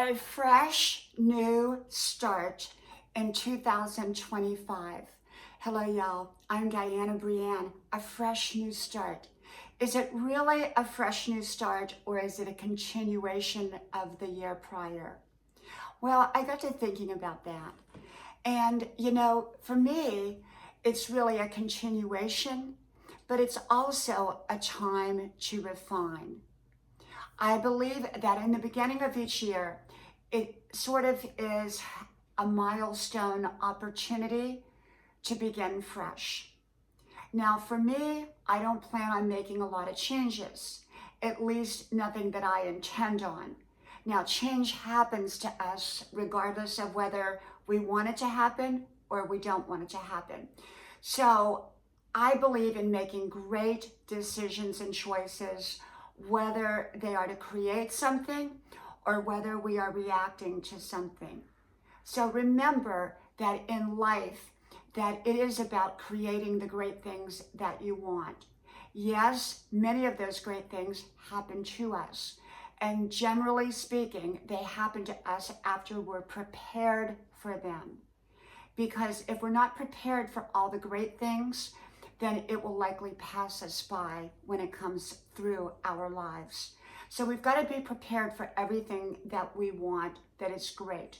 a fresh new start in 2025. Hello, y'all. I'm Diana Brienne. A fresh new start. Is it really a fresh new start, or is it a continuation of the year prior? Well, I got to thinking about that. And, for me, it's really a continuation, but it's also a time to refine. I believe that in the beginning of each year, it sort of is a milestone opportunity to begin fresh. Now, for me, I don't plan on making a lot of changes, at least nothing that I intend on. Now, change happens to us regardless of whether we want it to happen or we don't want it to happen. So I believe in making great decisions and choices, whether they are to create something or whether we are reacting to something. So remember that in life, that it is about creating the great things that you want. Yes, many of those great things happen to us. And generally speaking, they happen to us after we're prepared for them. Because if we're not prepared for all the great things, then it will likely pass us by when it comes through our lives. So we've got to be prepared for everything that we want that is great.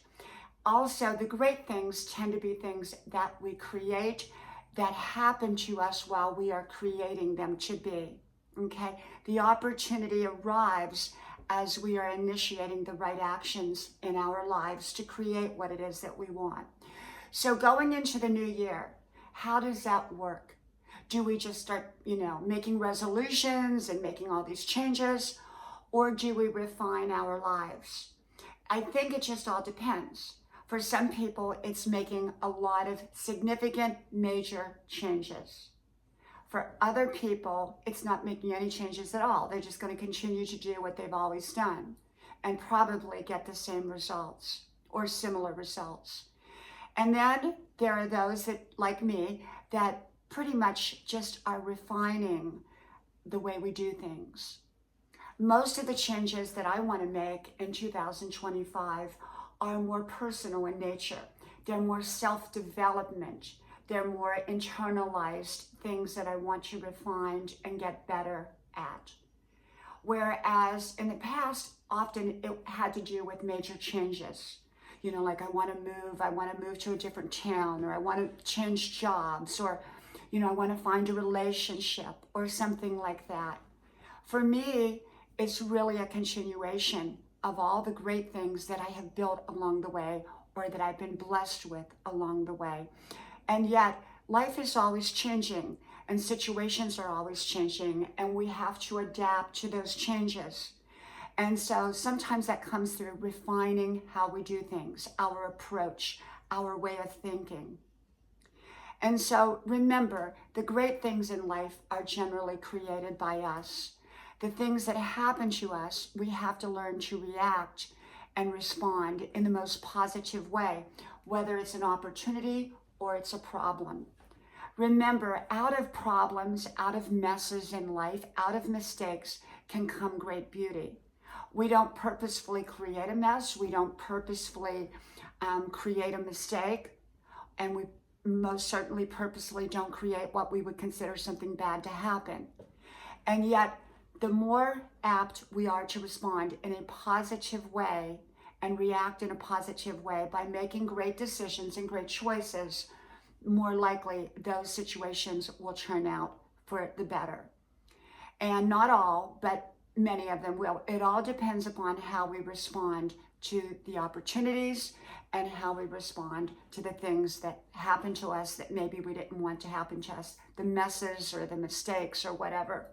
Also, the great things tend to be things that we create that happen to us while we are creating them to be. Okay? The opportunity arrives as we are initiating the right actions in our lives to create what it is that we want. So going into the new year, how does that work? Do we just start, making resolutions and making all these changes, or do we refine our lives? I think it just all depends. For some people, it's making a lot of significant, major changes. For other people, it's not making any changes at all. They're just going to continue to do what they've always done and probably get the same results or similar results. And then there are those that, like me, that pretty much just are refining the way we do things. Most of the changes that I want to make in 2025 are more personal in nature. They're more self-development. They're more internalized things that I want to refine and get better at. Whereas in the past, often it had to do with major changes. Like I want to move to a different town, or I want to change jobs, or, I want to find a relationship or something like that. For me, it's really a continuation of all the great things that I have built along the way, or that I've been blessed with along the way. And yet, life is always changing, and situations are always changing, and we have to adapt to those changes. And so sometimes that comes through refining how we do things, our approach, our way of thinking. And so remember, the great things in life are generally created by us. The things that happen to us, we have to learn to react and respond in the most positive way, whether it's an opportunity or it's a problem. Remember, out of problems, out of messes in life, out of mistakes can come great beauty. We don't purposefully create a mess. We don't purposefully create a mistake. And we most certainly purposely don't create what we would consider something bad to happen. And yet, the more apt we are to respond in a positive way and react in a positive way by making great decisions and great choices, more likely those situations will turn out for the better. And not all, but many of them will. It all depends upon how we respond to the opportunities and how we respond to the things that happen to us that maybe we didn't want to happen to us, the messes or the mistakes or whatever.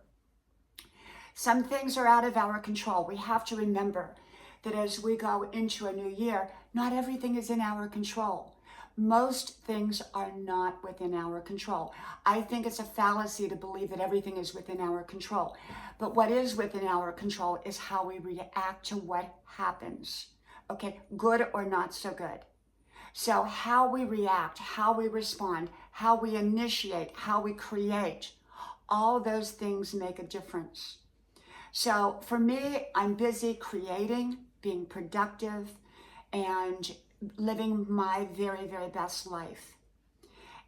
Some things are out of our control. We have to remember that as we go into a new year, not everything is in our control. Most things are not within our control. I think it's a fallacy to believe that everything is within our control. But what is within our control is how we react to what happens. Okay, good or not so good. So how we react, how we respond, how we initiate, how we create, all those things make a difference. So for me, I'm busy creating being productive, and living my very, very best life.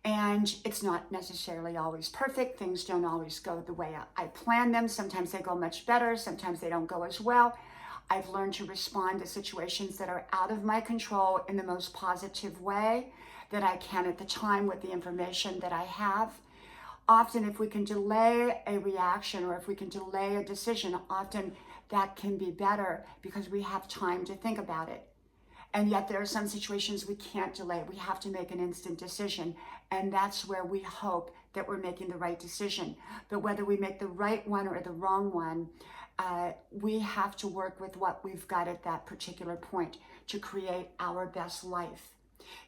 And it's not necessarily always perfect. Things don't always go the way I plan them. Sometimes they go much better. Sometimes they don't go as well. I've learned to respond to situations that are out of my control in the most positive way that I can at the time with the information that I have. Often, if we can delay a reaction or if we can delay a decision, often that can be better because we have time to think about it. And yet there are some situations we can't delay. We have to make an instant decision. And that's where we hope that we're making the right decision. But whether we make the right one or the wrong one, we have to work with what we've got at that particular point to create our best life.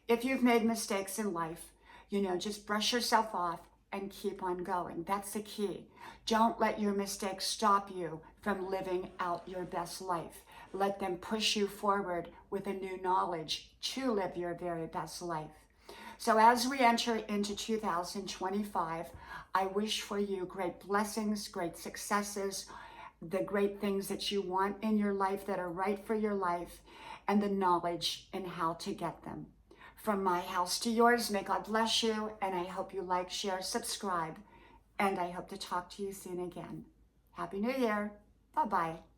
If you've made mistakes in life, just brush yourself off and keep on going. That's the key. Don't let your mistakes stop you from living out your best life. Let them push you forward with a new knowledge to live your very best life. So as we enter into 2025, I wish for you great blessings, great successes, the great things that you want in your life that are right for your life, and the knowledge in how to get them. From my house to yours, may God bless you, and I hope you like, share, subscribe, and I hope to talk to you soon again. Happy New Year. Bye-bye.